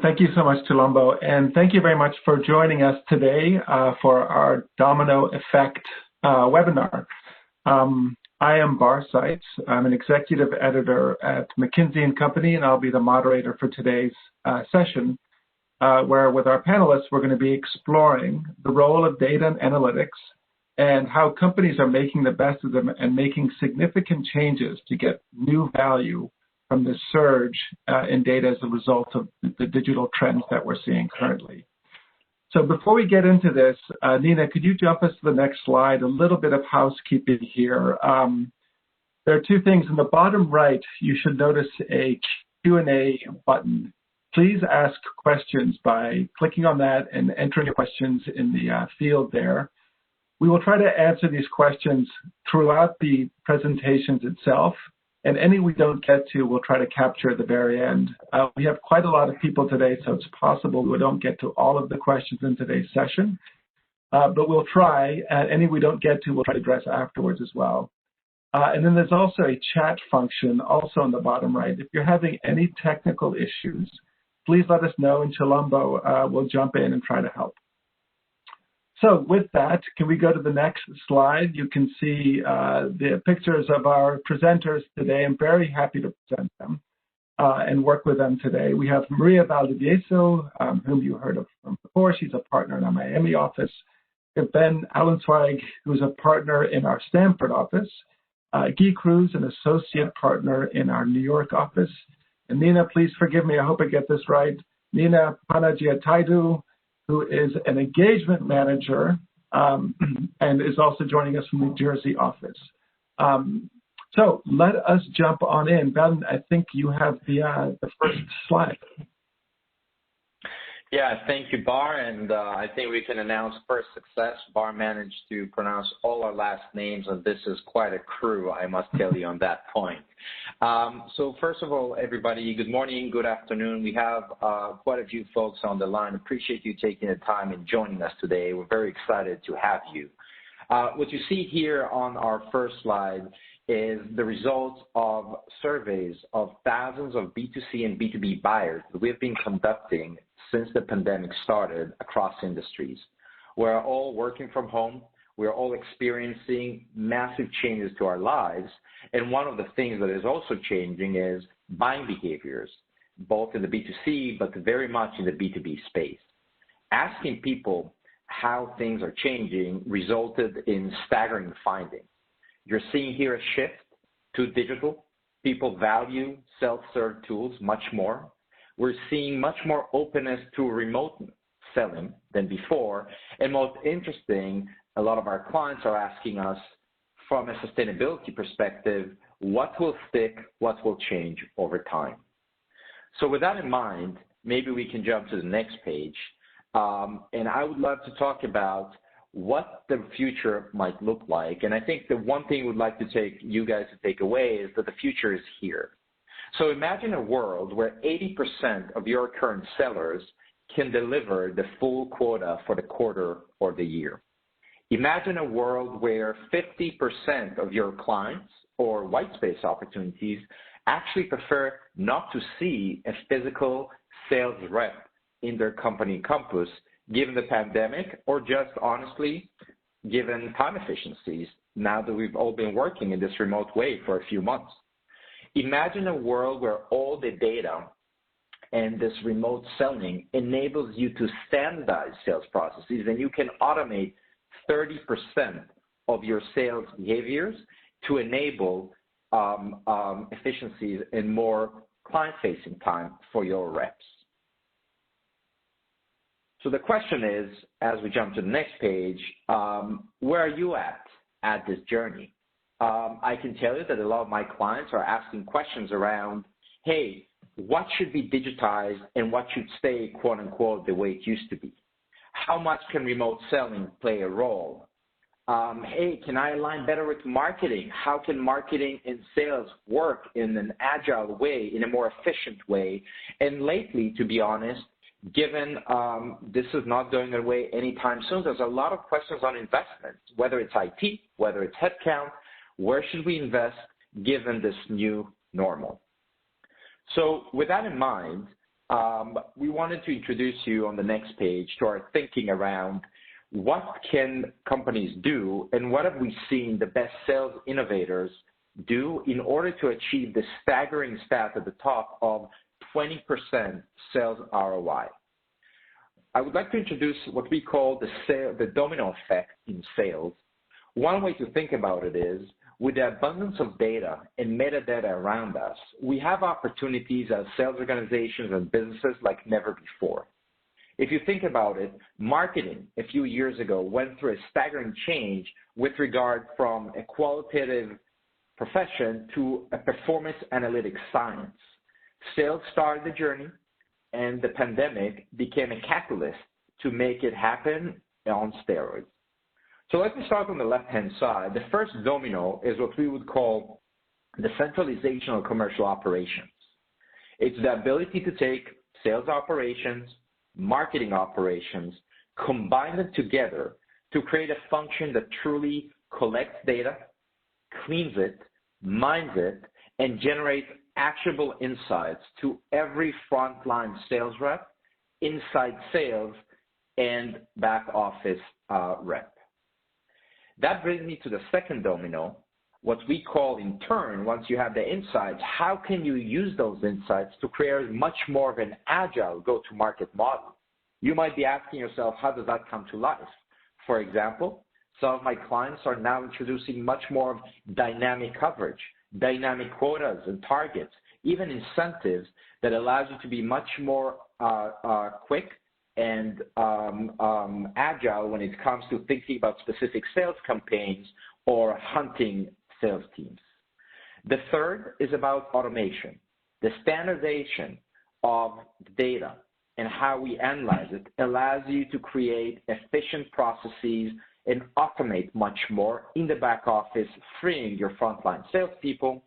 Thank you so much, Tulumbo, and thank you very much for joining us today for our Domino Effect webinar. I am Bar Seitz. I'm an executive editor at Mckinsey & Company, and I'll be the moderator for today's session, where with our panelists, we're going to be exploring the role of data and analytics and how companies are making the best of them and making significant changes to get new value from the surge in data as a result of the digital trends that we're seeing currently. So before we get into this, Nina, could you jump us to the next slide? A little bit of housekeeping here. There are two things. In the bottom right, you should notice a Q&A button. Please ask questions by clicking on that and entering your questions in the field there. We will try to answer these questions throughout the presentations itself, and any we don't get to, we'll try to capture at the very end. We have quite a lot of people today, so it's possible we don't get to all of the questions in today's session, but we'll try. Any we don't get to, we'll try to address afterwards as well. And then there's also a chat function also on the bottom right. If you're having any technical issues, please let us know, and Tulumbo will jump in and try to help. So with that, can we go to the next slide? You can see the pictures of our presenters today. I'm very happy to present them and work with them today. We have Maria Valdivieso, whom you heard of from before. She's a partner in our Miami office. We have Ben Allenzweig, who's a partner in our Stanford office. Guy Cruz, an associate partner in our New York office. And Nina, please forgive me, I hope I get this right. Nina Panagiotaidu, who is an engagement manager and is also joining us from the New Jersey office. So let us jump on in. Ben, I think you have the first slide. Yeah, thank you, Bar, and I think we can announce first success. Bar managed to pronounce all our last names, and this is quite a crew, I must tell you, on that point. So first of all, everybody, good morning, good afternoon. We have quite a few folks on the line. Appreciate you taking the time and joining us today. We're very excited to have you. What you see here on our first slide is the results of surveys of thousands of B2C and B2B buyers that we've been conducting since the pandemic started across industries. We're all working from home. We're all experiencing massive changes to our lives. And one of the things that is also changing is buying behaviors, both in the B2C, but very much in the B2B space. Asking people how things are changing resulted in staggering findings. You're seeing here a shift to digital. People value self-serve tools much more. We're seeing much more openness to remote selling than before. And most interesting, a lot of our clients are asking us from a sustainability perspective, what will stick, what will change over time? So with that in mind, maybe we can jump to the next page. And I would love to talk about what the future might look like. And I think the one thing we'd like to you guys to take away is that the future is here. So imagine a world where 80% of your current sellers can deliver the full quota for the quarter or the year. Imagine a world where 50% of your clients or white space opportunities actually prefer not to see a physical sales rep in their company campus, given the pandemic, or just honestly, given time efficiencies, now that we've all been working in this remote way for a few months. Imagine a world where all the data and this remote selling enables you to standardize sales processes, and you can automate 30% of your sales behaviors to enable efficiencies and more client-facing time for your reps. So the question is, as we jump to the next page, where are you at this journey? I can tell you that a lot of my clients are asking questions around, hey, what should be digitized and what should stay, quote unquote, the way it used to be? How much can remote selling play a role? Hey, can I align better with marketing? How can marketing and sales work in an agile way, in a more efficient way? And lately, to be honest, given this is not going away anytime soon, there's a lot of questions on investments, whether it's IT, whether it's headcount, where should we invest given this new normal? So with that in mind, we wanted to introduce you on the next page to our thinking around what can companies do and what have we seen the best sales innovators do in order to achieve the staggering stat at the top of 20% sales ROI. I would like to introduce what we call the domino effect in sales. One way to think about it is, with the abundance of data and metadata around us, we have opportunities as sales organizations and businesses like never before. If you think about it, marketing a few years ago went through a staggering change with regard from a qualitative profession to a performance analytics science. Sales started the journey, and the pandemic became a catalyst to make it happen on steroids. So let me start on the left-hand side. The first domino is what we would call the centralization of commercial operations. It's the ability to take sales operations, marketing operations, combine them together to create a function that truly collects data, cleans it, mines it, and generates actionable insights to every frontline sales rep, inside sales, and back office rep. That brings me to the second domino, what we call in turn, once you have the insights, how can you use those insights to create much more of an agile go-to-market model? You might be asking yourself, how does that come to life? For example, some of my clients are now introducing much more of dynamic coverage, dynamic quotas and targets, even incentives that allows you to be much more quick and agile when it comes to thinking about specific sales campaigns or hunting sales teams. The third is about automation. The standardization of data and how we analyze it allows you to create efficient processes and automate much more in the back office, freeing your frontline salespeople.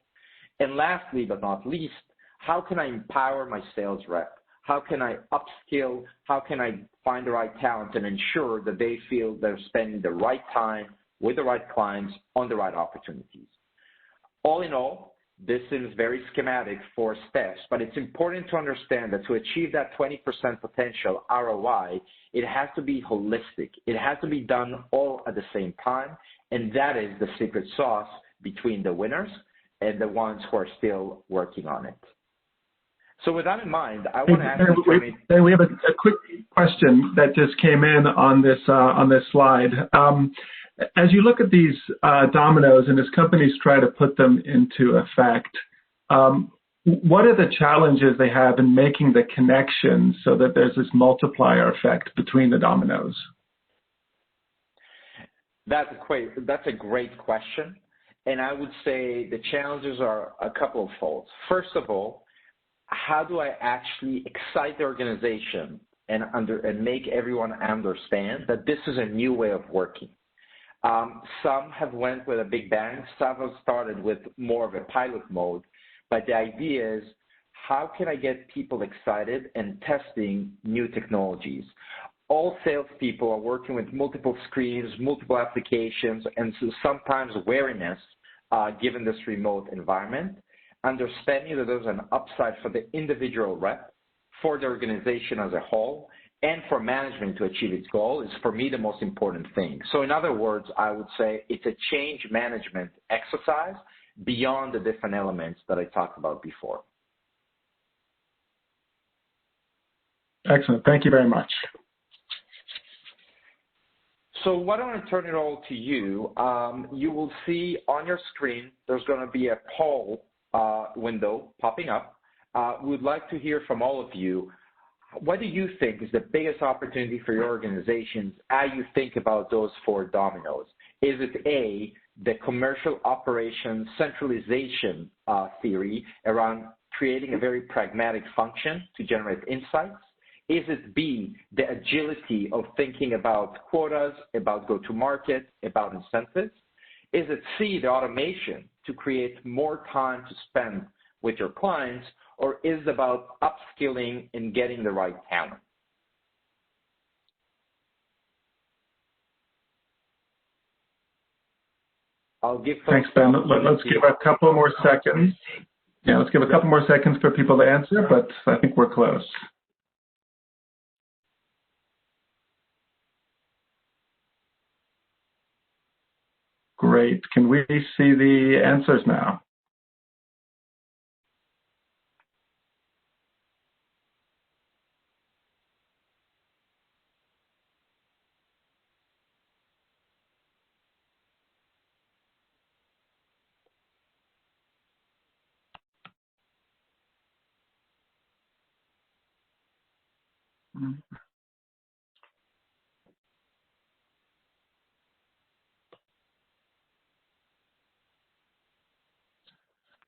And lastly, but not least, how can I empower my sales rep? How can I upskill? How can I find the right talent and ensure that they feel they're spending the right time with the right clients on the right opportunities? All in all, this is very schematic for steps, but it's important to understand that to achieve that 20% potential ROI, it has to be holistic. It has to be done all at the same time, and that is the secret sauce between the winners and the ones who are still working on it. So with that in mind, I want to ask you. We have a quick question that just came in on this slide. As you look at these dominoes and as companies try to put them into effect, what are the challenges they have in making the connections so that there's this multiplier effect between the dominoes? That's a great question. And I would say the challenges are a couple of folds. First of all, how do I actually excite the organization and make everyone understand that this is a new way of working? Some have went with a big bang. Some have started with more of a pilot mode. But the idea is, how can I get people excited and testing new technologies? All salespeople are working with multiple screens, multiple applications, and so sometimes wariness given this remote environment. Understanding that there's an upside for the individual rep, for the organization as a whole, and for management to achieve its goal is, for me, the most important thing. So in other words, I would say it's a change management exercise beyond the different elements that I talked about before. Excellent. Thank you very much. So why don't I turn it all to you? You will see on your screen there's going to be a poll window popping up. We'd like to hear from all of you. What do you think is the biggest opportunity for your organizations as you think about those four dominoes? Is it A, the commercial operations centralization theory around creating a very pragmatic function to generate insights? Is it B, the agility of thinking about quotas, about go-to-market, about incentives? Is it C, the automation to create more time to spend with your clients? Or is it about upskilling and getting the right talent? I'll give Thanks, Ben. Let's give a couple more seconds. Yeah, let's give a couple more seconds for people to answer, but I think we're close. Great. Can we see the answers now?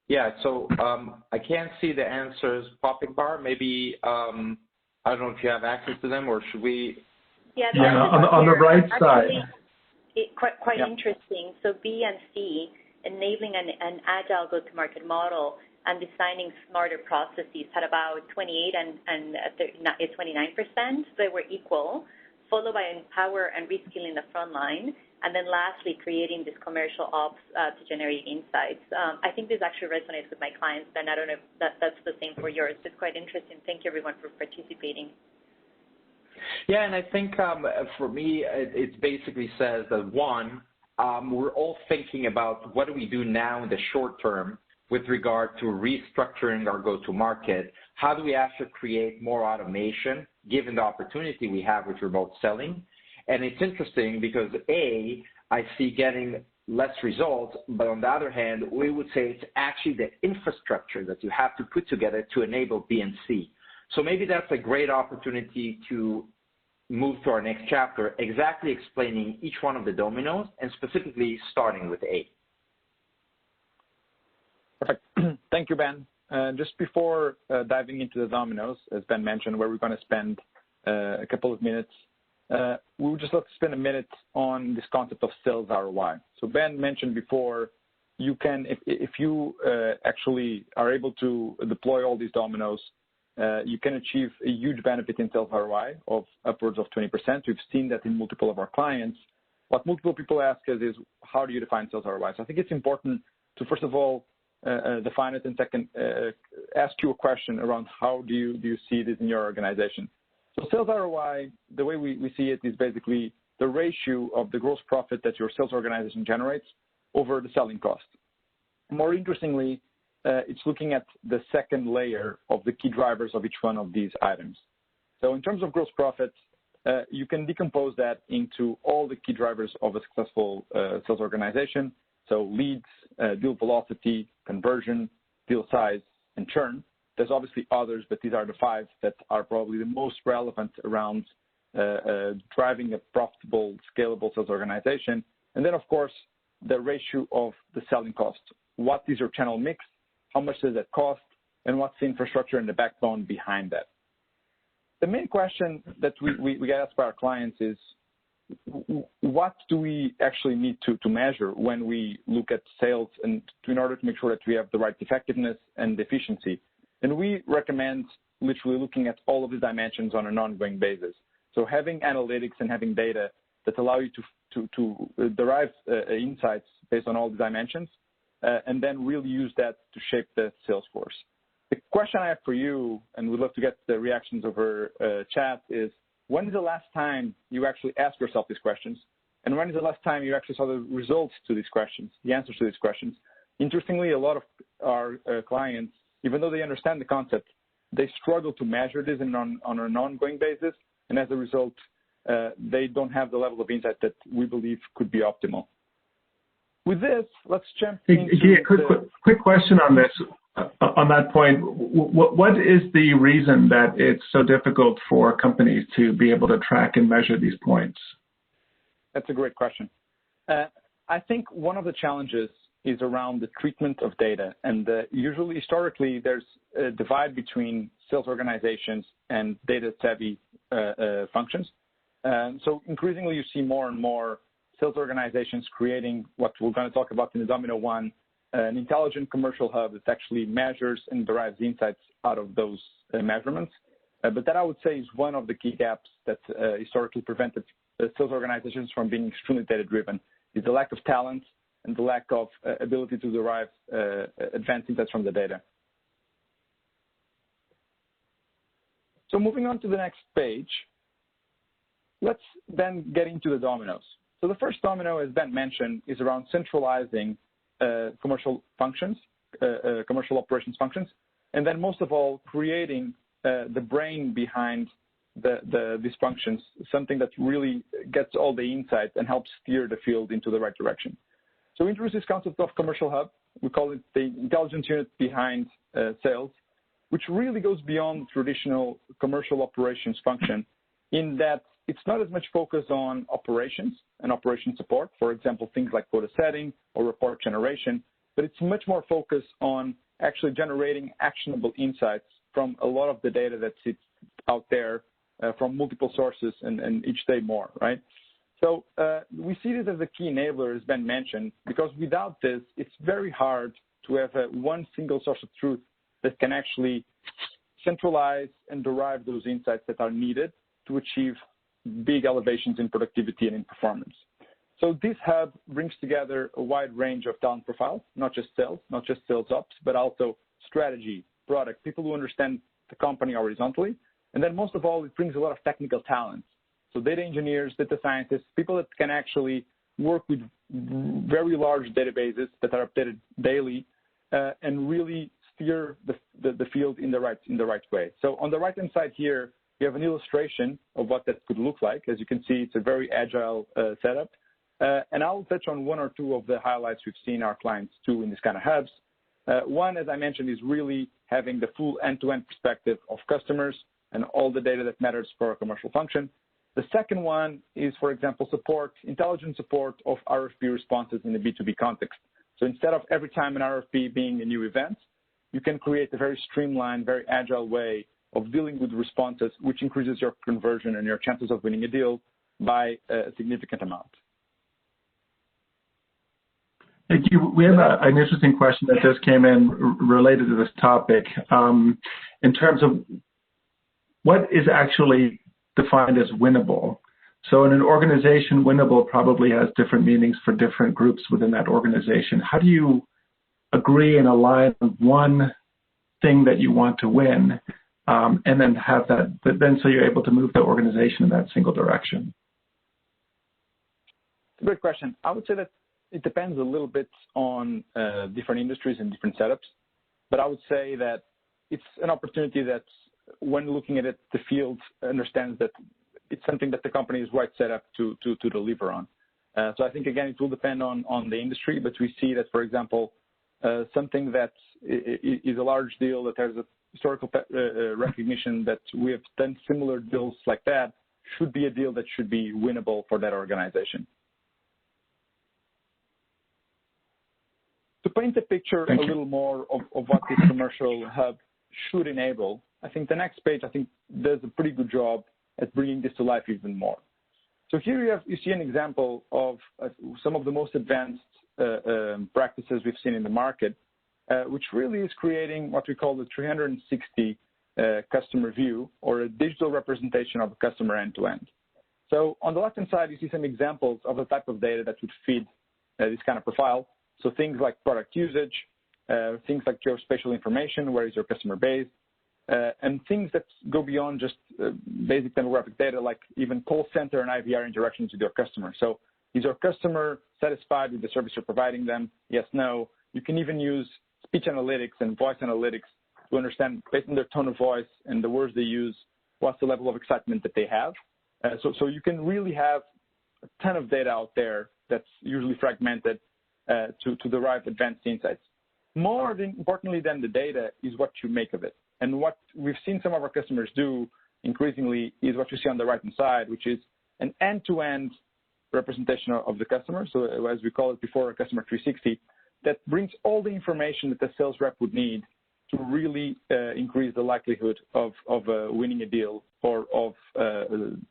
Yeah, so I can't see the answers popping, Bar. Maybe, I don't know if you have access to them, or should we? Yeah, on the right side. Quite interesting. So B and C, enabling an agile go-to-market model and designing smarter processes, had about 28 and 29%. They were equal, followed by empower and reskilling the frontline, and then lastly, creating this commercial ops to generate insights. I think this actually resonates with my clients, and I don't know if that's the same for yours. It's quite interesting. Thank you, everyone, for participating. Yeah, and I think for me, it basically says that, one, we're all thinking about what do we do now in the short term with regard to restructuring our go-to-market. How do we actually create more automation, given the opportunity we have with remote selling? And it's interesting because, A, I see getting less results, but on the other hand, we would say it's actually the infrastructure that you have to put together to enable B and C. So maybe that's a great opportunity to move to our next chapter, exactly explaining each one of the dominoes and specifically starting with A. Perfect. Thank you, Ben. Just before diving into the dominoes, as Ben mentioned, where we're going to spend a couple of minutes, we would just like to spend a minute on this concept of sales ROI. So Ben mentioned before, you can, if you actually are able to deploy all these dominoes, you can achieve a huge benefit in sales ROI of upwards of 20%. We've seen that in multiple of our clients. What multiple people ask us is, how do you define sales ROI? So I think it's important to, first of all, define it, and second, ask you a question around how do you see this in your organization. So sales ROI, the way we see it, is basically the ratio of the gross profit that your sales organization generates over the selling cost. More interestingly, it's looking at the second layer of the key drivers of each one of these items. So in terms of gross profit, you can decompose that into all the key drivers of a successful sales organization. So leads, deal velocity, conversion, deal size, and churn. There's obviously others, but these are the 5 that are probably the most relevant around driving a profitable, scalable sales organization. And then, of course, the ratio of the selling cost. What is your channel mix? How much does that cost? And what's the infrastructure and the backbone behind that? The main question that we get asked by our clients is, what do we actually need to measure when we look at sales, and in order to make sure that we have the right effectiveness and efficiency? And we recommend literally looking at all of the dimensions on an ongoing basis. So having analytics and having data that allow you to derive insights based on all the dimensions, and then really use that to shape the sales force. The question I have for you, and we'd love to get the reactions over chat, is when is the last time you actually asked yourself these questions? And when is the last time you actually saw the results to these questions, the answers to these questions? Interestingly, a lot of our clients, even though they understand the concept, they struggle to measure this on an ongoing basis. And as a result, they don't have the level of insight that we believe could be optimal. With this, let's jump into quick question on this. On that point, what is the reason that it's so difficult for companies to be able to track and measure these points? That's a great question. I think one of the challenges is around the treatment of data. And usually, historically, there's a divide between sales organizations and data-savvy functions. So increasingly, you see more and more sales organizations creating what we're going to talk about in the Domino 1, an intelligent commercial hub that actually measures and derives insights out of those measurements. But that, I would say, is one of the key gaps that historically prevented sales organizations from being extremely data-driven, is the lack of talent and the lack of ability to derive advanced insights from the data. So moving on to the next page, let's then get into the dominoes. So the first domino, as Ben mentioned, is around centralizing commercial functions, commercial operations functions, and then most of all, creating the brain behind these functions, something that really gets all the insights and helps steer the field into the right direction. So we introduced this concept of commercial hub. We call it the intelligence unit behind sales, which really goes beyond traditional commercial operations function in that it's not as much focused on operations and operation support, for example, things like quota setting or report generation, but it's much more focused on actually generating actionable insights from a lot of the data that sits out there from multiple sources and each day more, right? So we see this as a key enabler, as Ben mentioned, because without this, it's very hard to have one single source of truth that can actually centralize and derive those insights that are needed to achieve big elevations in productivity and in performance. So this hub brings together a wide range of talent profiles, not just sales ops, but also strategy, product, people who understand the company horizontally. And then most of all, it brings a lot of technical talents. So data engineers, data scientists, people that can actually work with very large databases that are updated daily and really steer the field in the right way. So on the right-hand side here, we have an illustration of what that could look like. As you can see, it's a very agile setup. And I'll touch on one or two of the highlights we've seen our clients do in this kind of hubs. One, as I mentioned, is really having the full end-to-end perspective of customers and all the data that matters for a commercial function. The second one is, for example, intelligent support of RFP responses in the B2B context. So instead of every time an RFP being a new event, you can create a very streamlined, very agile way of dealing with responses, which increases your conversion and your chances of winning a deal by a significant amount. Thank you. We have an interesting question that just came in related to this topic. In terms of what is actually defined as winnable. So in an organization, winnable probably has different meanings for different groups within that organization. How do you agree and align on one thing that you want to win, and then have that, then so you're able to move the organization in that single direction? Good question. I would say that it depends a little bit on different industries and different setups, but I would say that it's an opportunity that when looking at it, the field understands that it's something that the company is right set up to deliver on. So I think, again, it will depend on the industry, but we see that, for example, something that is a large deal that has a historical recognition that we have done similar deals like that should be a deal that should be winnable for that organization. To paint a picture a little more of what this commercial hub should enable, I think the next page, does a pretty good job at bringing this to life even more. So here you see an example of some of the most advanced practices we've seen in the market, which really is creating what we call the 360 customer view, or a digital representation of a customer end-to-end. So on the left-hand side, you see some examples of the type of data that would feed this kind of profile. So things like product usage, things like geospatial information, where is your customer base, and things that go beyond just basic demographic data, like even call center and IVR interactions with your customer. So is your customer satisfied with the service you're providing them? Yes, no. You can even use speech analytics and voice analytics to understand, based on their tone of voice and the words they use, what's the level of excitement that they have. So you can really have a ton of data out there that's usually fragmented to derive advanced insights. More importantly than the data is what you make of it. And what we've seen some of our customers do increasingly is what you see on the right-hand side, which is an end-to-end representation of the customer. So as we call it before, a customer 360, that brings all the information that the sales rep would need to really increase the likelihood of winning a deal or of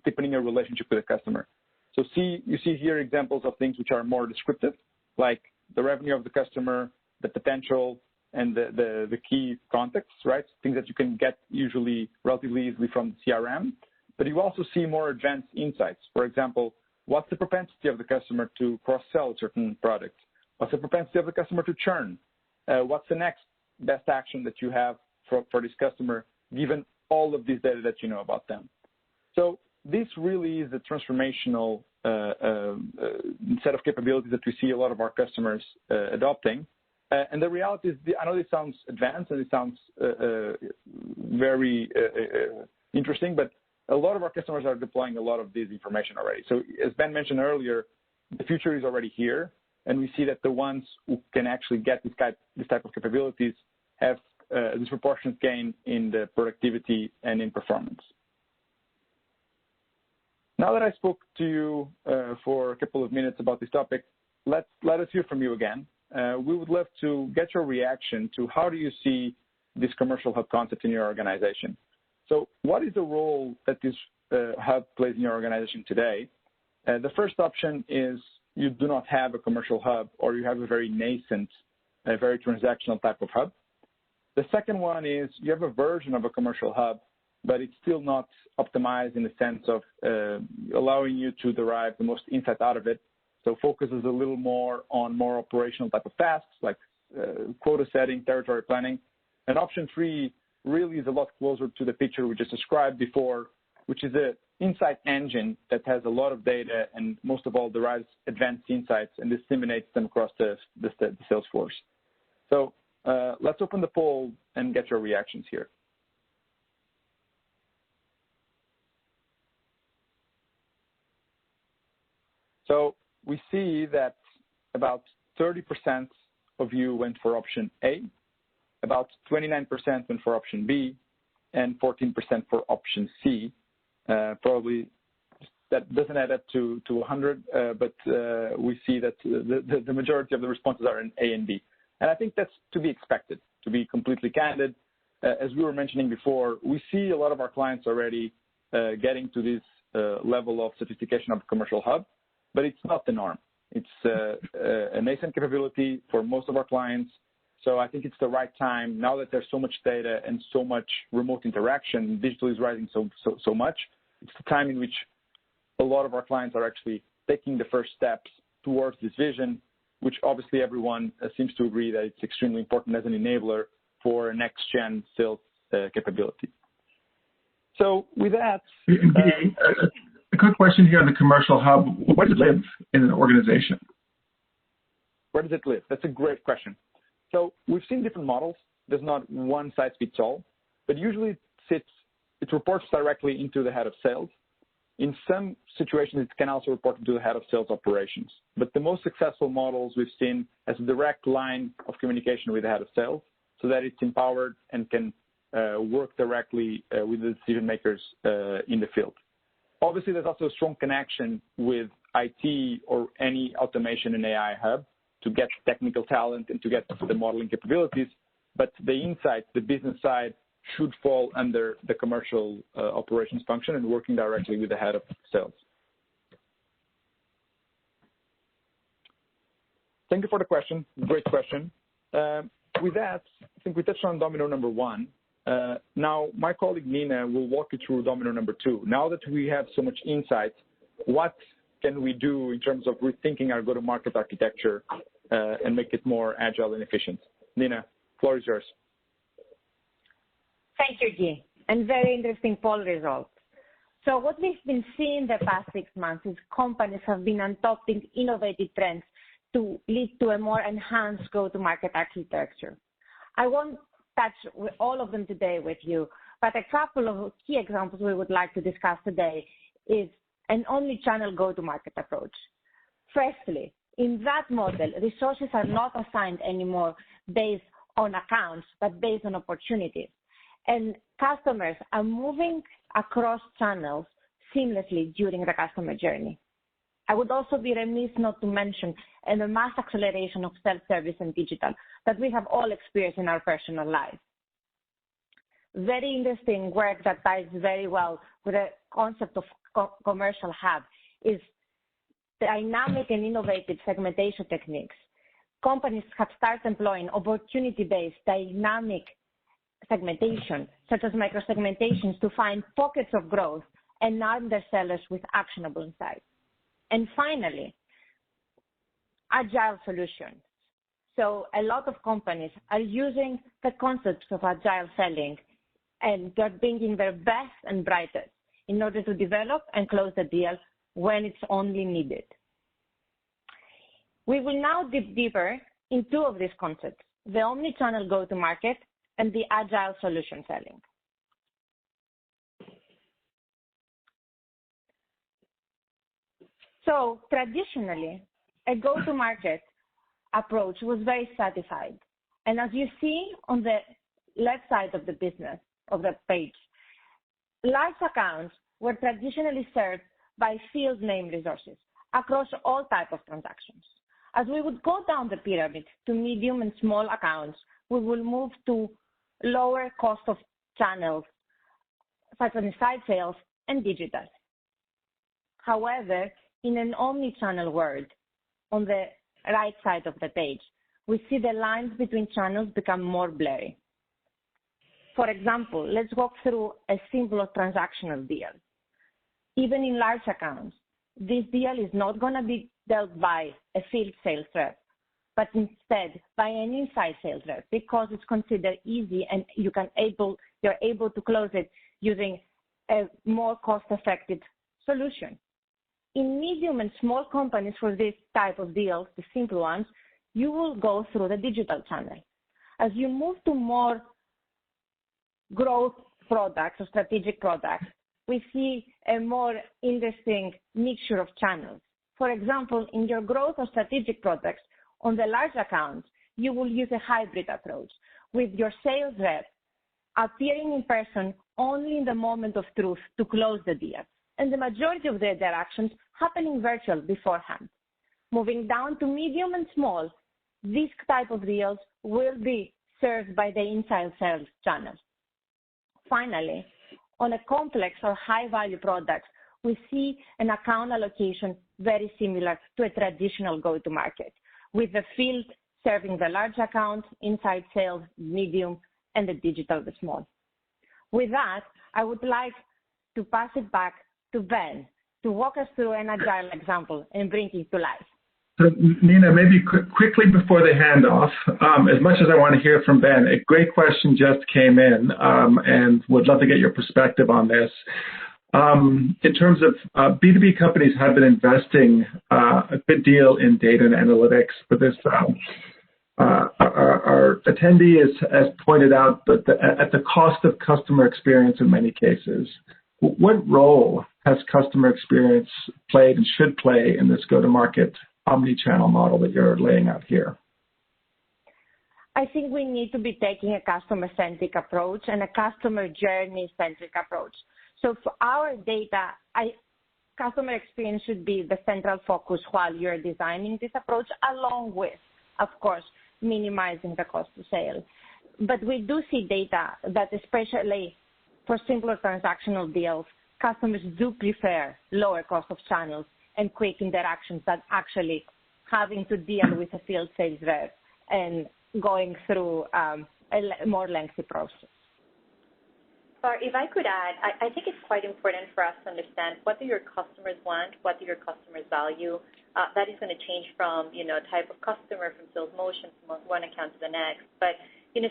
deepening a relationship with a customer. So you see here examples of things which are more descriptive, like the revenue of the customer, the potential, and the key context, right? Things that you can get usually relatively easily from the CRM. But you also see more advanced insights. For example, what's the propensity of the customer to cross-sell a certain product? What's the propensity of the customer to churn? What's the next best action that you have for this customer, given all of this data that you know about them? So this really is a transformational set of capabilities that we see a lot of our customers adopting. And the reality is, I know this sounds advanced and it sounds very interesting, but a lot of our customers are deploying a lot of this information already. So as Ben mentioned earlier, the future is already here, and we see that the ones who can actually get this type of capabilities have a disproportionate gain in the productivity and in performance. Now that I spoke to you for a couple of minutes about this topic, let us hear from you again. We would love to get your reaction to how do you see this commercial hub concept in your organization. So what is the role that this hub plays in your organization today? The first option is you do not have a commercial hub, or you have a very nascent, a very transactional type of hub. The second one is you have a version of a commercial hub, but it's still not optimized in the sense of allowing you to derive the most insight out of it. So focuses a little more on more operational type of tasks like quota setting, territory planning. And option 3 really is a lot closer to the picture we just described before, which is an insight engine that has a lot of data and most of all derives advanced insights and disseminates them across the sales force. So let's open the poll and get your reactions here. So we see that about 30% of you went for option A, about 29% went for option B, and 14% for option C. Probably that doesn't add up to 100, but we see that the majority of the responses are in A and B. And I think that's to be expected, to be completely candid. As we were mentioning before, we see a lot of our clients already getting to this level of sophistication of commercial hub, but it's not the norm. It's a nascent capability for most of our clients. So I think it's the right time, now that there's so much data and so much remote interaction, digital is rising so much, it's the time in which a lot of our clients are actually taking the first steps towards this vision, which obviously everyone seems to agree that it's extremely important as an enabler for a next-gen sales capability. So with that... a quick question here on the commercial hub. Where does it live in an organization? Where does it live? That's a great question. So we've seen different models. There's not one size fits all, but usually it reports directly into the head of sales. In some situations, it can also report to the head of sales operations. But the most successful models we've seen as a direct line of communication with the head of sales so that it's empowered and can work directly with the decision makers in the field. Obviously, there's also a strong connection with IT or any automation and AI hub to get technical talent and to get the modeling capabilities. But the insights, the business side, should fall under the commercial operations function and working directly with the head of sales. Thank you for the question. Great question. With that, I think we touched on domino number 1. Now, my colleague Nina will walk you through domino number 2. Now that we have so much insight, what can we do in terms of rethinking our go-to-market architecture and make it more agile and efficient? Nina, floor is yours. Thank you, Guy, and very interesting poll results. So what we've been seeing the past 6 months is companies have been adopting innovative trends to lead to a more enhanced go-to-market architecture. I won't touch all of them today with you, but a couple of key examples we would like to discuss today is an omni-channel go-to-market approach. Firstly, in that model, resources are not assigned anymore based on accounts, but based on opportunities. And customers are moving across channels seamlessly during the customer journey. I would also be remiss not to mention the mass acceleration of self-service and digital that we have all experienced in our personal lives. Very interesting work that ties very well with the concept of commercial hub is dynamic and innovative segmentation techniques. Companies have started employing opportunity-based dynamic segmentation, such as microsegmentations, to find pockets of growth and arm their sellers with actionable insights. And finally, agile solutions. So a lot of companies are using the concepts of agile selling, and they're bringing their best and brightest in order to develop and close the deal when it's only needed. We will now dig deeper in two of these concepts, the Omni-Channel Go-To-Market and the Agile solution selling. So traditionally, a go-to-market approach was very stratified. And as you see on the left side of the business, of the page, large accounts were traditionally served by field name resources across all types of transactions. As we would go down the pyramid to medium and small accounts, we will move to lower cost of channels, such as inside sales and digital. However, in an omni-channel world, on the right side of the page, we see the lines between channels become more blurry. For example, let's walk through a simple transactional deal. Even in large accounts, this deal is not going to be dealt by a field sales rep, but instead by an inside sales rep, because it's considered easy and you're able to close it using a more cost-effective solution. In medium and small companies for this type of deals, the simple ones, you will go through the digital channel. As you move to more growth products or strategic products, we see a more interesting mixture of channels. For example, in your growth or strategic products, on the large accounts, you will use a hybrid approach with your sales rep appearing in person only in the moment of truth to close the deal, and the majority of the interactions happening virtual beforehand. Moving down to medium and small, this type of deals will be served by the inside sales channel. Finally, on a complex or high-value products, we see an account allocation very similar to a traditional go-to-market, with the field serving the large accounts, inside sales, medium, and the digital, the small. With that, I would like to pass it back to Ben to walk us through an agile example and bring it to life. So, Nina, maybe quickly before the handoff, as much as I want to hear from Ben, a great question just came in, and would love to get your perspective on this. In terms of B2B companies have been investing a good deal in data and analytics for this. Our attendee has pointed out that at the cost of customer experience in many cases. What role has customer experience played and should play in this go-to-market omni-channel model that you're laying out here? I think we need to be taking a customer-centric approach and a customer journey-centric approach. So for our data, customer experience should be the central focus while you're designing this approach, along with, of course, minimizing the cost of sale. But we do see data that, especially for simpler transactional deals, customers do prefer lower cost of channels and quick interactions than actually having to deal with a field sales rep and going through a more lengthy process. If I could add, I think it's quite important for us to understand what do your customers want, what do your customers value. That is going to change from, type of customer, from sales motion, from one account to the next. But,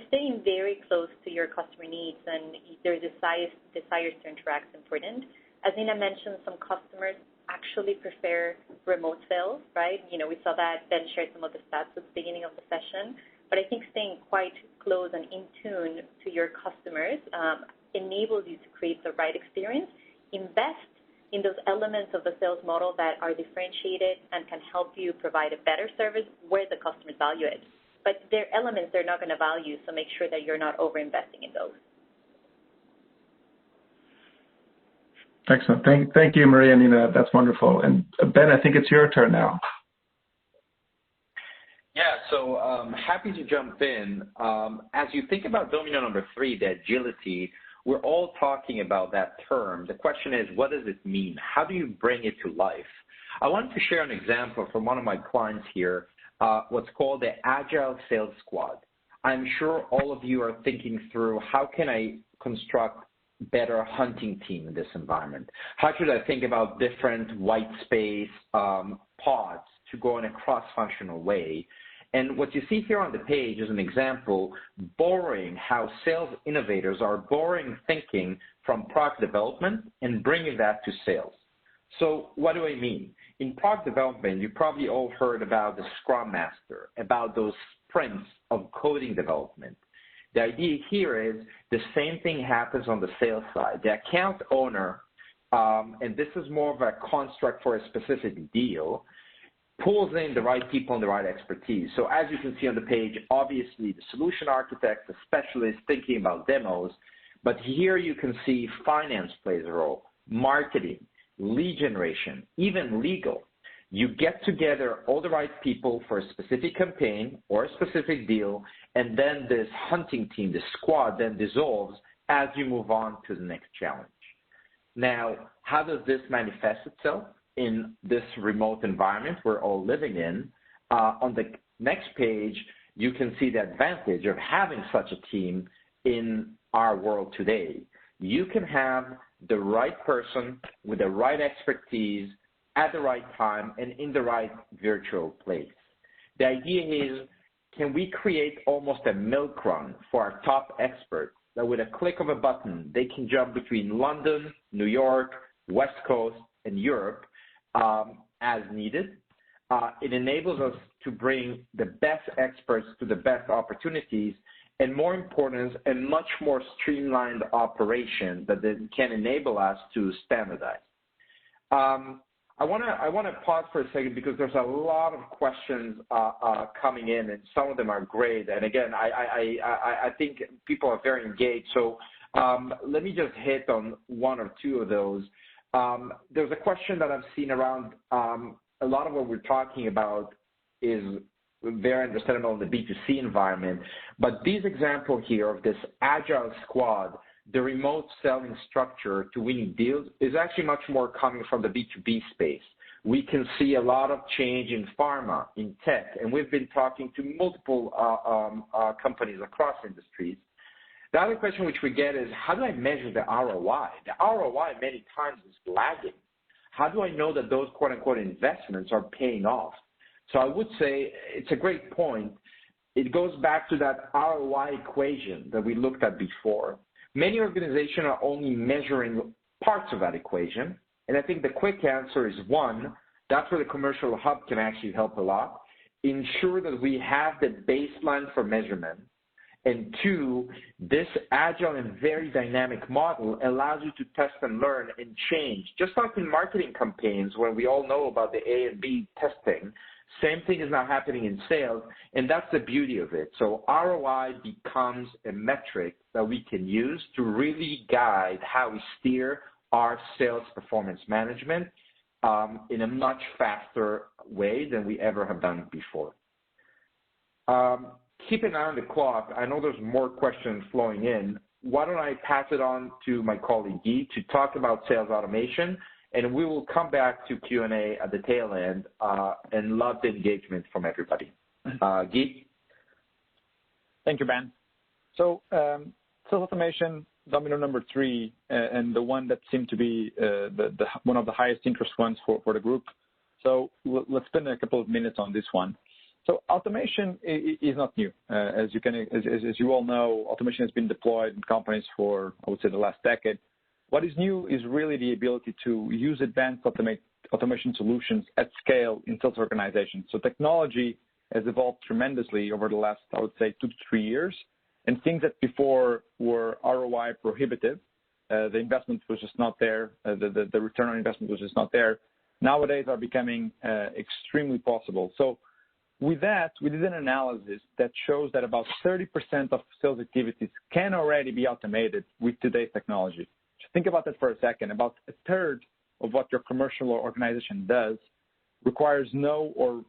staying very close to your customer needs and their desires to interact is important. As Nina mentioned, some customers actually prefer remote sales, right? We saw that Ben shared some of the stats at the beginning of the session. But I think staying quite close and in tune to your customers enables you to create the right experience, invest in those elements of the sales model that are differentiated and can help you provide a better service where the customers value it. But there are elements they're not going to value, so make sure that you're not over-investing in those. Excellent. Thank you, Maria and Nina. That's wonderful. And Ben, I think it's your turn now. Yeah, so happy to jump in. As you think about Domino number 3, the agility, we're all talking about that term. The question is, what does it mean? How do you bring it to life? I wanted to share an example from one of my clients here, what's called the Agile Sales Squad. I'm sure all of you are thinking through, how can I construct better hunting team in this environment? How should I think about different white space pods to go in a cross-functional way? And what you see here on the page is an example borrowing how sales innovators are borrowing thinking from product development and bringing that to sales. So what do I mean? In product development, you probably all heard about the Scrum Master, about those sprints of coding development. The idea here is the same thing happens on the sales side. The account owner, and this is more of a construct for a specific deal, pulls in the right people and the right expertise. So as you can see on the page, obviously the solution architect, the specialist thinking about demos, but here you can see finance plays a role, marketing, lead generation, even legal. You get together all the right people for a specific campaign or a specific deal, and then this hunting team, the squad, then dissolves as you move on to the next challenge. Now, how does this manifest itself in this remote environment we're all living in? On the next page, you can see the advantage of having such a team in our world today. You can have the right person with the right expertise at the right time and in the right virtual place. The idea is, can we create almost a milk run for our top experts that with a click of a button, they can jump between London, New York, West Coast, and Europe as needed? It enables us to bring the best experts to the best opportunities, and more important, a much more streamlined operation that can enable us to standardize. I want to pause for a second because there's a lot of questions coming in, and some of them are great. And again, I think people are very engaged. So let me just hit on one or two of those. There's a question that I've seen around a lot of what we're talking about is very understandable in the B2C environment, but these examples here of this agile squad, the remote selling structure to winning deals is actually much more coming from the B2B space. We can see a lot of change in pharma, in tech, and we've been talking to multiple companies across industries. The other question which we get is, how do I measure the ROI? The ROI many times is lagging. How do I know that those quote-unquote investments are paying off? So I would say it's a great point. It goes back to that ROI equation that we looked at before. Many organizations are only measuring parts of that equation, and I think the quick answer is one, that's where the Commercial Hub can actually help a lot. Ensure that we have the baseline for measurement, and two, this agile and very dynamic model allows you to test and learn and change. Just like in marketing campaigns where we all know about the A and B testing, same thing is now happening in sales, and that's the beauty of it. So ROI becomes a metric that we can use to really guide how we steer our sales performance management in a much faster way than we ever have done before. Keep an eye on the clock. I know there's more questions flowing in. Why don't I pass it on to my colleague Guy to talk about sales automation, and we will come back to Q&A at the tail end and love the engagement from everybody. Guy? Thank you, Ben. So sales automation, domino number 3, and the one that seemed to be one of the highest interest ones for the group. So let's spend a couple of minutes on this one. So automation is not new. As you all know, automation has been deployed in companies for, I would say, the last decade. What is new is really the ability to use advanced automation solutions at scale in sales organizations. So technology has evolved tremendously over the last, I would say, 2 to 3 years. And things that before were ROI prohibitive, the investment was just not there, the return on investment was just not there, nowadays are becoming extremely possible. So with that, we did an analysis that shows that about 30% of sales activities can already be automated with today's technology. Just think about that for a second. About a third of what your commercial organization does requires no or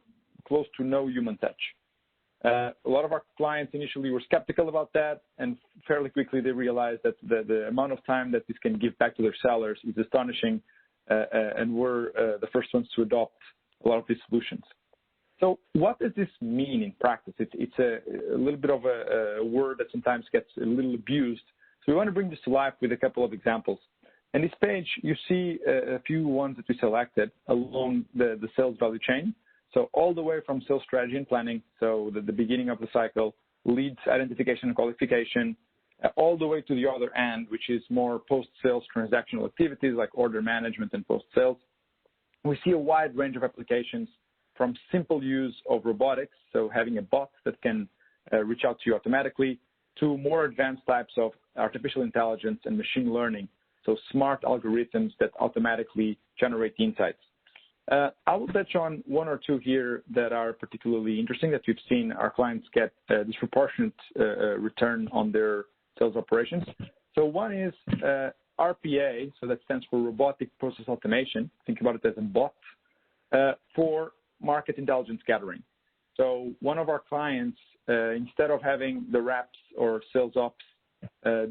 close to no human touch. A lot of our clients initially were skeptical about that, and fairly quickly they realized that the amount of time that this can give back to their sellers is astonishing, and we're the first ones to adopt a lot of these solutions. So what does this mean in practice? It's a little bit of a word that sometimes gets a little abused. So we want to bring this to life with a couple of examples. On this page, you see a few ones that we selected along the sales value chain. So all the way from sales strategy and planning, so the beginning of the cycle, leads identification and qualification, all the way to the other end, which is more post-sales transactional activities like order management and post-sales. We see a wide range of applications from simple use of robotics, so having a bot that can reach out to you automatically, to more advanced types of artificial intelligence and machine learning, so smart algorithms that automatically generate insights. I will touch on one or two here that are particularly interesting that we've seen our clients get disproportionate return on their sales operations. So one is RPA, so that stands for Robotic Process Automation. Think about it as a bot for market intelligence gathering. So one of our clients, instead of having the reps or sales ops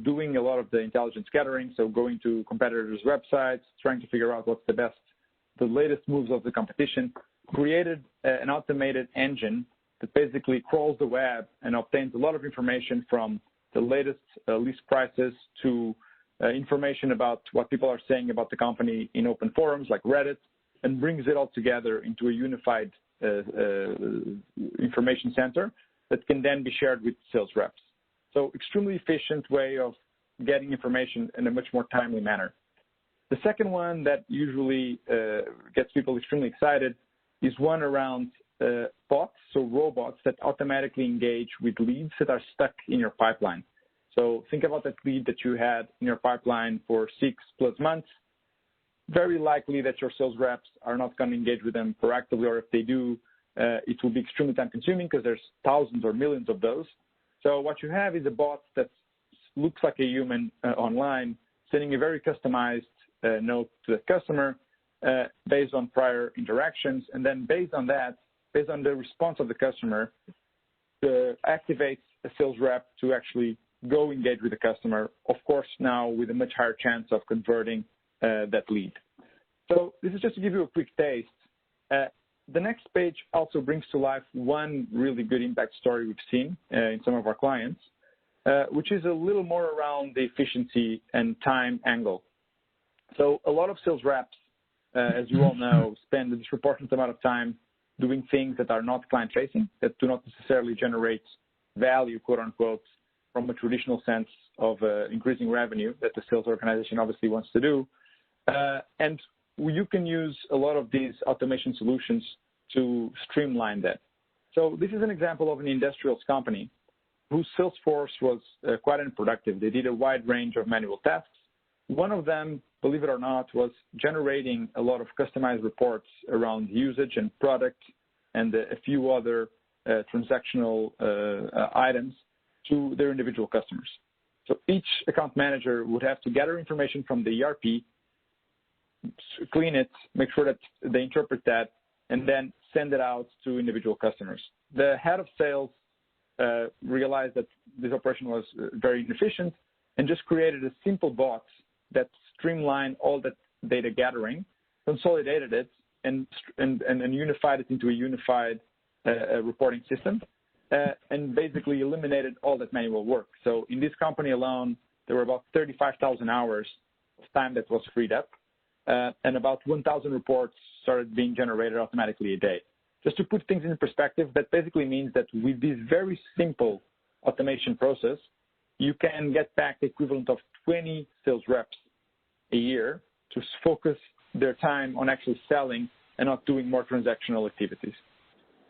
doing a lot of the intelligence gathering, so going to competitors' websites, trying to figure out what's the latest moves of the competition, created an automated engine that basically crawls the web and obtains a lot of information from the latest list prices to information about what people are saying about the company in open forums like Reddit, and brings it all together into a unified information center that can then be shared with sales reps. So extremely efficient way of getting information in a much more timely manner. The second one that usually gets people extremely excited is one around bots, so robots that automatically engage with leads that are stuck in your pipeline. So think about that lead that you had in your pipeline for 6+ months. Very likely that your sales reps are not going to engage with them proactively, or if they do, it will be extremely time consuming because there's thousands or millions of those. So what you have is a bot that looks like a human online, sending a very customized note to the customer based on prior interactions, and then based on that, based on the response of the customer, activates a sales rep to actually go engage with the customer, of course now with a much higher chance of converting that lead. So this is just to give you a quick taste. The next page also brings to life one really good impact story we've seen in some of our clients, which is a little more around the efficiency and time angle. So a lot of sales reps, as you all know, spend a disproportionate amount of time doing things that are not client-facing, that do not necessarily generate value, quote unquote, from a traditional sense of increasing revenue that the sales organization obviously wants to do. And you can use a lot of these automation solutions to streamline that. So this is an example of an industrials company whose sales force was quite unproductive. They did a wide range of manual tasks. One of them, believe it or not, was generating a lot of customized reports around usage and product and a few other transactional items to their individual customers. So each account manager would have to gather information from the ERP, clean it, make sure that they interpret that, and then send it out to individual customers. The head of sales realized that this operation was very inefficient and just created a simple bot that streamlined all that data gathering, consolidated it, and unified it into a unified reporting system, and basically eliminated all that manual work. So in this company alone, there were about 35,000 hours of time that was freed up, and about 1,000 reports started being generated automatically a day. Just to put things in perspective, that basically means that with this very simple automation process, you can get back the equivalent of 20 sales reps a year to focus their time on actually selling and not doing more transactional activities.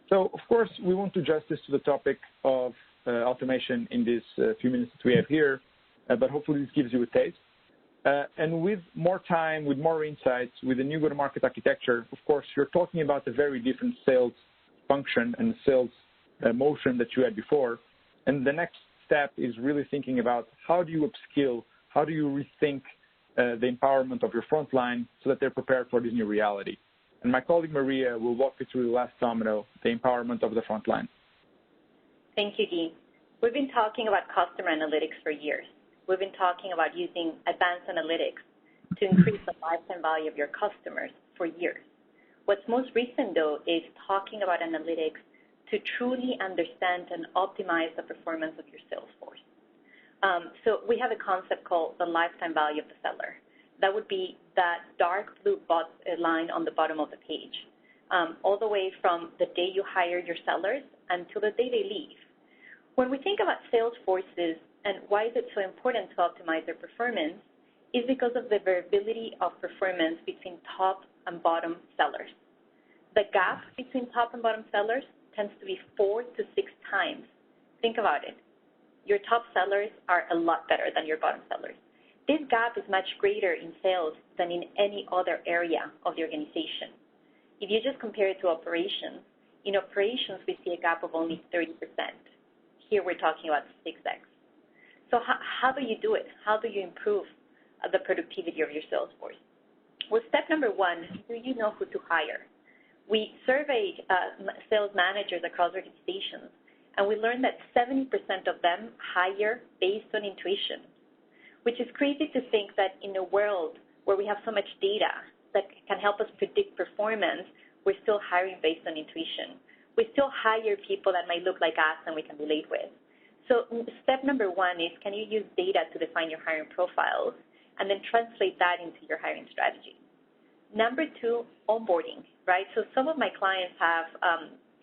So, of course, we won't do justice to the topic of automation in these few minutes that we have here, but hopefully this gives you a taste. And with more time, with more insights, with a new go-to-market architecture, of course, you're talking about a very different sales function and sales motion that you had before. And the next step is really thinking about how do you upskill, how do you rethink the empowerment of your frontline so that they're prepared for this new reality. And my colleague Maria will walk you through the last domino, the empowerment of the frontline. Thank you, Dean. We've been talking about customer analytics for years. We've been talking about using advanced analytics to increase the lifetime value of your customers for years. What's most recent, though, is talking about analytics to truly understand and optimize the performance of your sales force. So we have a concept called the lifetime value of the seller. That would be that dark blue line on the bottom of the page, all the way from the day you hire your sellers until the day they leave. When we think about sales forces, and why is it so important to optimize their performance is because of the variability of performance between top and bottom sellers. The gap between top and bottom sellers tends to be 4 to 6 times. Think about it. Your top sellers are a lot better than your bottom sellers. This gap is much greater in sales than in any other area of the organization. If you just compare it to operations, in operations we see a gap of only 30%. Here we're talking about 6x. So how do you do it? How do you improve the productivity of your sales force? Well, step number 1, do you know who to hire? We surveyed sales managers across organizations, and we learned that 70% of them hire based on intuition, which is crazy to think that in a world where we have so much data that can help us predict performance, we're still hiring based on intuition. We still hire people that might look like us and we can relate with. So step number 1 is, can you use data to define your hiring profiles and then translate that into your hiring strategy? Number 2, onboarding, right? So some of my clients have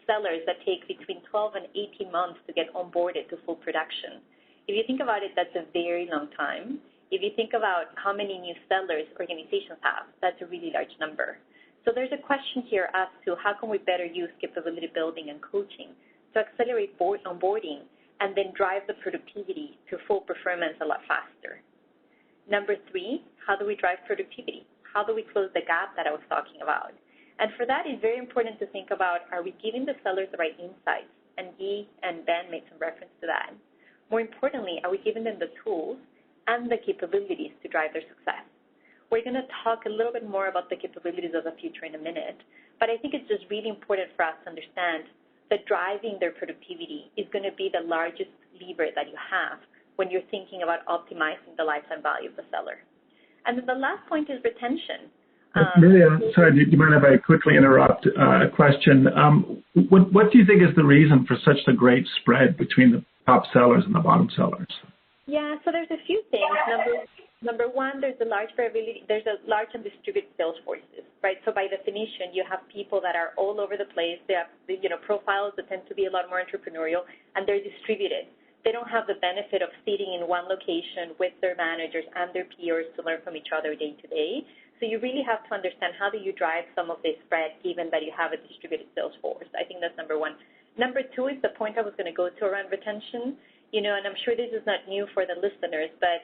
sellers that take between 12 and 18 months to get onboarded to full production. If you think about it, that's a very long time. If you think about how many new sellers organizations have, that's a really large number. So there's a question here as to how can we better use capability building and coaching to accelerate onboarding and then drive the productivity to full performance a lot faster. Number 3, how do we drive productivity? How do we close the gap that I was talking about? And for that, it's very important to think about, are we giving the sellers the right insights? And Guy and Ben made some reference to that. More importantly, are we giving them the tools and the capabilities to drive their success? We're going to talk a little bit more about the capabilities of the future in a minute, but I think it's just really important for us to understand that driving their productivity is going to be the largest lever that you have when you're thinking about optimizing the lifetime value of the seller. And then the last point is retention. Maria, sorry, do you mind if I quickly interrupt a question? What do you think is the reason for such a great spread between the top sellers and the bottom sellers? Yeah, so there's a few things. Number 1, there's a large variability. There's a large and distributed sales forces, right? So by definition, you have people that are all over the place. They have, profiles that tend to be a lot more entrepreneurial, and they're distributed. They don't have the benefit of sitting in one location with their managers and their peers to learn from each other day to day. So you really have to understand, how do you drive some of this spread given that you have a distributed sales force? I think that's number 1. Number 2 is the point I was going to go to around retention. And I'm sure this is not new for the listeners, but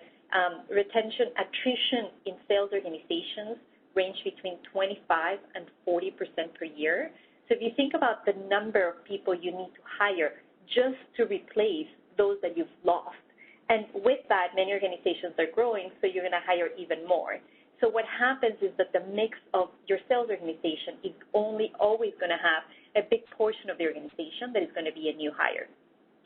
attrition in sales organizations range between 25 and 40% per year. So if you think about the number of people you need to hire just to replace those that you've lost, and with that, many organizations are growing, so you're going to hire even more. So what happens is that the mix of your sales organization is always going to have a big portion of the organization that is going to be a new hire.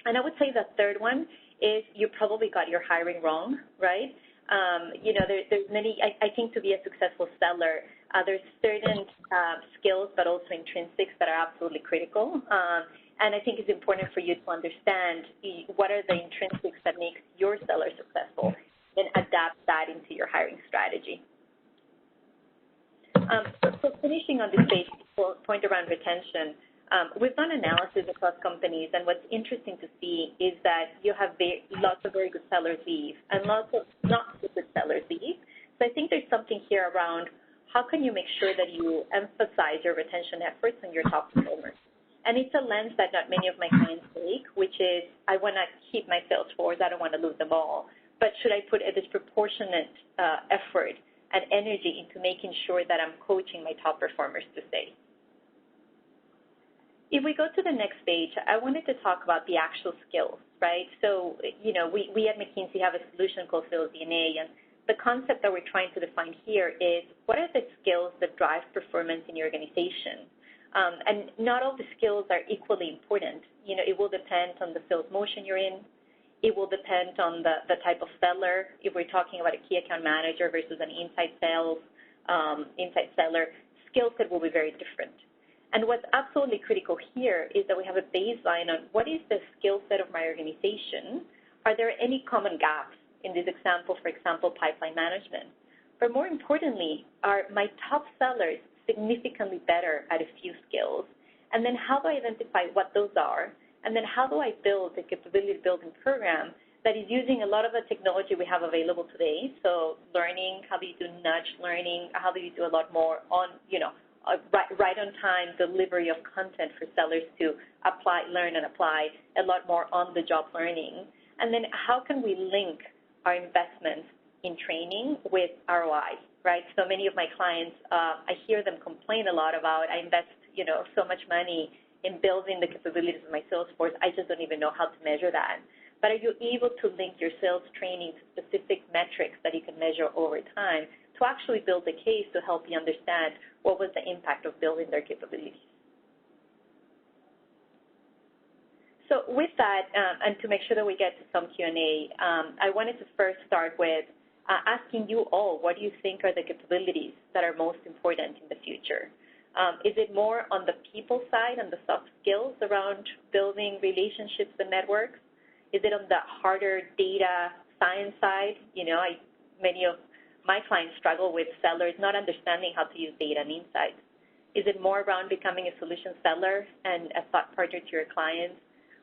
And I would say the third one is you probably got your hiring wrong, right? There's many, I think to be a successful seller, there's certain skills, but also intrinsics that are absolutely critical. And I think it's important for you to understand what are the intrinsics that make your seller successful, and adapt that into your hiring strategy. So finishing on this page, point around retention, we've done analysis across companies, and what's interesting to see is that you have lots of very good sellers leave and lots of not so good sellers leave. So I think there's something here around how can you make sure that you emphasize your retention efforts on your top performers. And it's a lens that not many of my clients take, which is, I want to keep my sales force, I don't want to lose them all, but should I put a disproportionate effort and energy into making sure that I'm coaching my top performers to stay? If we go to the next page, I wanted to talk about the actual skills, right? So, we at Mckinsey have a solution called Sales DNA, and the concept that we're trying to define here is, what are the skills that drive performance in your organization? And not all the skills are equally important. It will depend on the sales motion you're in. It will depend on the type of seller. If we're talking about a key account manager versus an inside seller, skill set will be very different. And what's absolutely critical here is that we have a baseline on what is the skill set of my organization. Are there any common gaps in this example, for example, pipeline management? But more importantly, are my top sellers significantly better at a few skills? And then how do I identify what those are? And then how do I build a capability building program that is using a lot of the technology we have available today. So learning, how do you do nudge learning? How do you do a lot more on, right on time delivery of content for sellers to apply, learn and apply, a lot more on the job learning. And then how can we link our investments in training with ROI, right? So many of my clients, I hear them complain a lot about, I invest, so much money in building the capabilities of my sales force, I just don't even know how to measure that. But are you able to link your sales training to specific metrics that you can measure over time to actually build a case to help you understand what was the impact of building their capabilities? So with that, and to make sure that we get to some Q&A, I wanted to first start with asking you all, what do you think are the capabilities that are most important in the future? Is it more on the people side and the soft skills around building relationships and networks? Is it on the harder data science side? Many of my clients struggle with sellers not understanding how to use data and insights. Is it more around becoming a solution seller and a thought partner to your clients?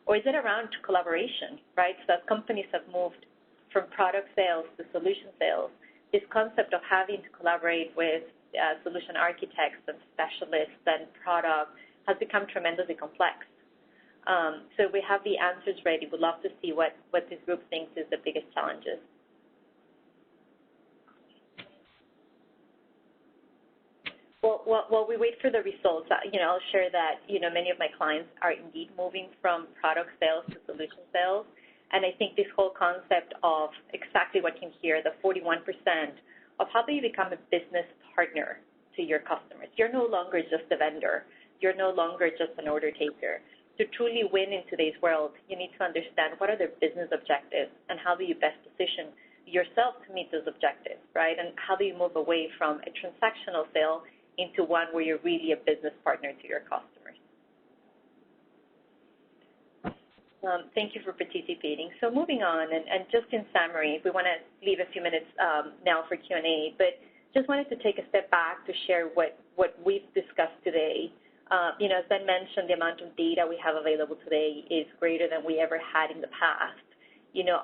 Or is it around collaboration, right? So as companies have moved from product sales to solution sales, this concept of having to collaborate with solution architects and specialists and product has become tremendously complex. So we have the answers ready. We'd love to see what this group thinks is the biggest challenges. Well, while we wait for the results, I'll share that, many of my clients are indeed moving from product sales to solution sales. And I think this whole concept of exactly what you hear, the 41%, of how do you become a business partner to your customers. You're no longer just a vendor. You're no longer just an order taker. To truly win in today's world, you need to understand what are their business objectives and how do you best position yourself to meet those objectives, right? And how do you move away from a transactional sale into one where you're really a business partner to your customers. Thank you for participating. So moving on, and just in summary, we want to leave a few minutes now for Q&A, but just wanted to take a step back to share what we've discussed today. As Ben mentioned, the amount of data we have available today is greater than we ever had in the past.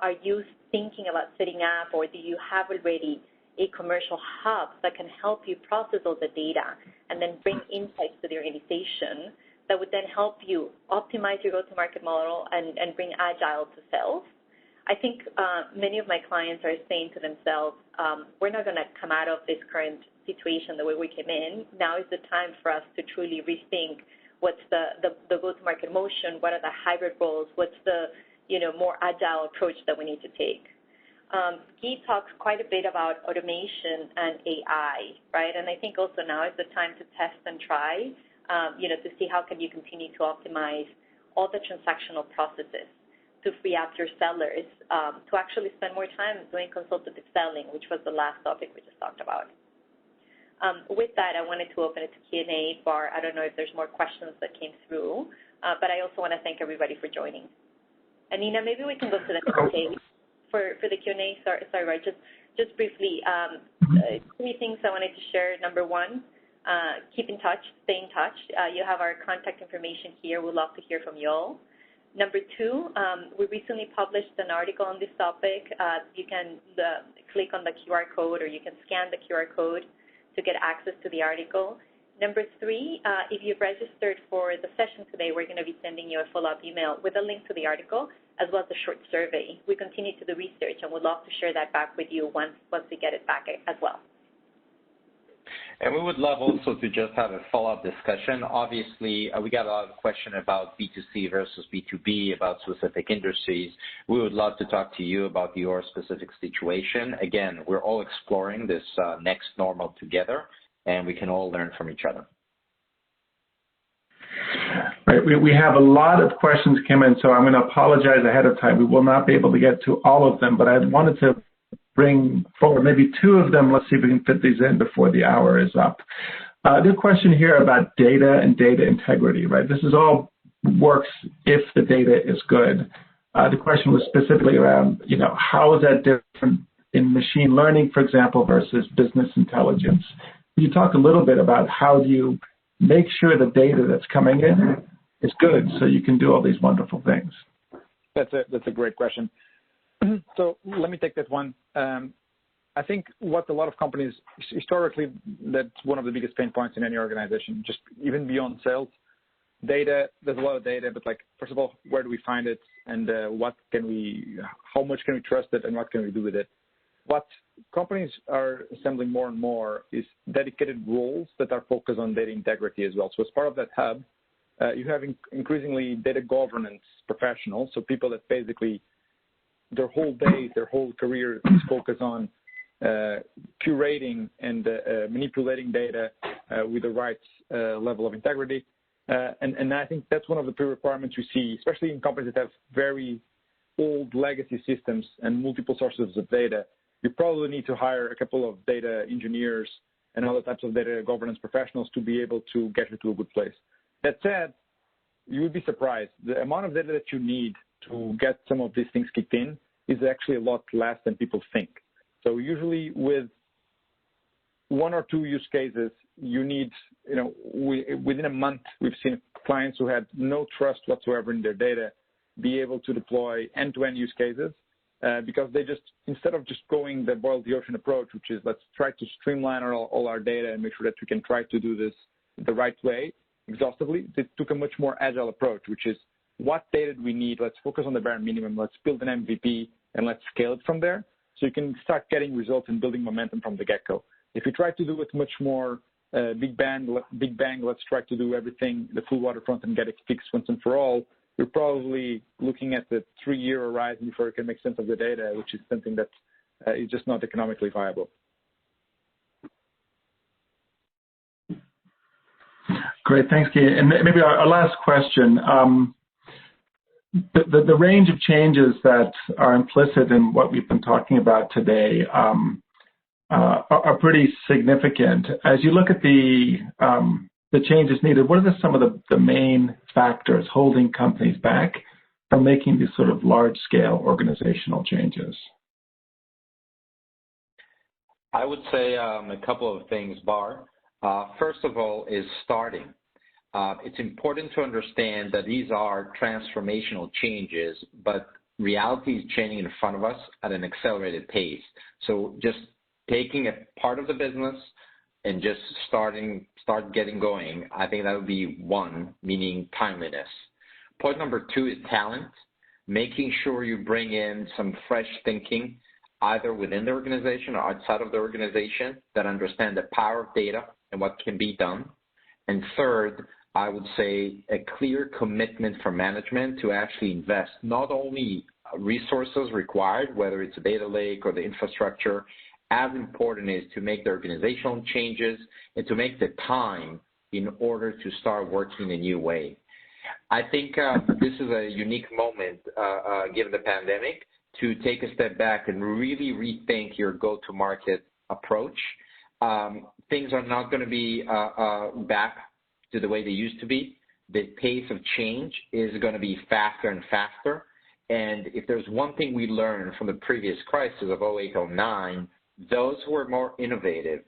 Are you thinking about setting up, or do you have already a commercial hub that can help you process all the data and then bring insights to the organization that would then help you optimize your go-to-market model and bring Agile to sales? I think many of my clients are saying to themselves, we're not going to come out of this current situation the way we came in. Now is the time for us to truly rethink what's the go-to-market motion, what are the hybrid roles, what's the more agile approach that we need to take. Guy talks quite a bit about automation and AI, right? And I think also now is the time to test and try, to see how can you continue to optimize all the transactional processes to free up your sellers to actually spend more time doing consultative selling, which was the last topic we just talked about. With that, I wanted to open it to Q&A. Bar, I don't know if there's more questions that came through, but I also want to thank everybody for joining. And Nina, maybe we can go to the next page for the Q&A. Sorry, right, just briefly, 3 things I wanted to share. Number 1, keep in touch, stay in touch. You have our contact information here. We'd love to hear from you all. Number 2, we recently published an article on this topic. You can click on the QR code, or you can scan the QR code to get access to the article. Number 3, if you've registered for the session today, we're going to be sending you a follow-up email with a link to the article as well as a short survey. We continue to do research, and we'd love to share that back with you once we get it back as well. And we would love also to just have a follow-up discussion. Obviously, we got a lot of questions about B2C versus B2B, about specific industries. We would love to talk to you about your specific situation. Again, we're all exploring this next normal together, and we can all learn from each other. Right. We have a lot of questions came in, so I'm going to apologize ahead of time. We will not be able to get to all of them, but I wanted to bring forward maybe 2 of them. Let's see if we can fit these in before the hour is up. The question here about data and data integrity, right? This is all works if the data is good. The question was specifically around, how is that different in machine learning, for example, versus business intelligence? Can you talk a little bit about how do you make sure the data that's coming in is good so you can do all these wonderful things? That's a great question. So let me take that one. I think what a lot of companies, historically, that's one of the biggest pain points in any organization, just even beyond sales. Data, there's a lot of data, but like, first of all, where do we find it, and how much can we trust it, and what can we do with it? What companies are assembling more and more is dedicated roles that are focused on data integrity as well. So as part of that hub, you have increasingly data governance professionals, so people that basically their whole day, their whole career is focused on curating and manipulating data with the right level of integrity. And I think that's one of the pre-requirements we see, especially in companies that have very old legacy systems and multiple sources of data. You probably need to hire a couple of data engineers and other types of data governance professionals to be able to get you to a good place. That said, you would be surprised. The amount of data that you need to get some of these things kicked in is actually a lot less than people think. So usually with one or two use cases, you need, within a month, we've seen clients who had no trust whatsoever in their data be able to deploy end-to-end use cases because they just, instead of just going the boil the ocean approach, which is let's try to streamline all our data and make sure that we can try to do this the right way, exhaustively, they took a much more agile approach, which is what data do we need? Let's focus on the bare minimum. Let's build an MVP and let's scale it from there. So you can start getting results and building momentum from the get-go. If you try to do it much more big bang, let's try to do everything, the full waterfront, and get it fixed once and for all, you're probably looking at the 3-year horizon before you can make sense of the data, which is something that is just not economically viable. Great, thanks, Guy. And maybe our last question. The range of changes that are implicit in what we've been talking about today are pretty significant. As you look at the changes needed, what are some of the main factors holding companies back from making these sort of large-scale organizational changes? I would say a couple of things, Bar. First of all is starting. It's important to understand that these are transformational changes, but reality is changing in front of us at an accelerated pace. So just taking a part of the business and just start getting going, I think that would be one, meaning timeliness. Point number two is talent, making sure you bring in some fresh thinking, either within the organization or outside of the organization, that understand the power of data and what can be done. And third, I would say a clear commitment from management to actually invest not only resources required, whether it's a data lake or the infrastructure, as important is to make the organizational changes and to make the time in order to start working a new way. I think this is a unique moment, given the pandemic, to take a step back and really rethink your go-to-market approach. Things are not going to be back to the way they used to be. The pace of change is going to be faster and faster. And if there's one thing we learned from the previous crisis of 08, 09, those who are more innovative,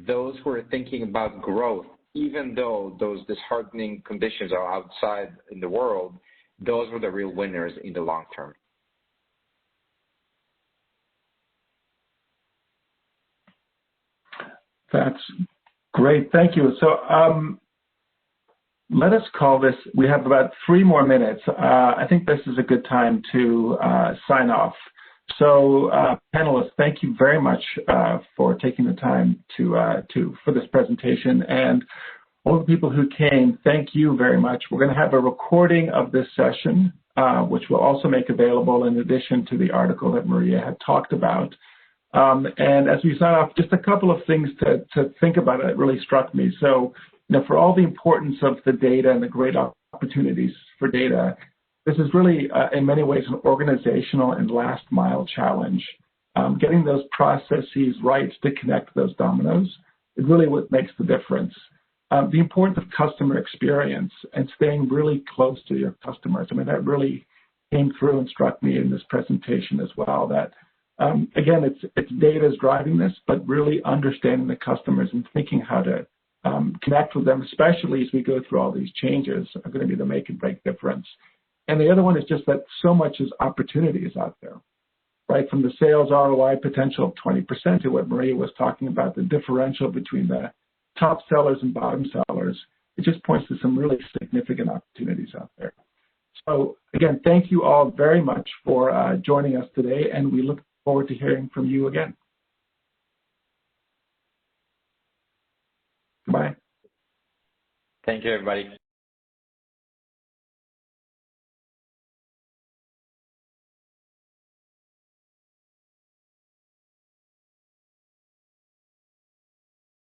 those who are thinking about growth, even though those disheartening conditions are outside in the world, those were the real winners in the long term. That's great. Thank you. So let us call this, we have about 3 more minutes. I think this is a good time to sign off. So panelists, thank you very much for taking the time for this presentation. And all the people who came, thank you very much. We're going to have a recording of this session, which we'll also make available in addition to the article that Maria had talked about. And as we sign off, just a couple of things to think about that really struck me. So, for all the importance of the data and the great opportunities for data, this is really, in many ways, an organizational and last mile challenge. Getting those processes right to connect those dominoes is really what makes the difference. The importance of customer experience and staying really close to your customers. I mean, that really came through and struck me in this presentation as well, that again, it's data is driving this, but really understanding the customers and thinking how to connect with them, especially as we go through all these changes, are going to be the make and break difference. And the other one is just that so much is opportunities out there. right from the sales ROI potential of 20% to what Maria was talking about, the differential between the top sellers and bottom sellers. It just points to some really significant opportunities out there. So again, thank you all very much for joining us today, and we look forward to hearing from you again. Goodbye. Thank you, everybody.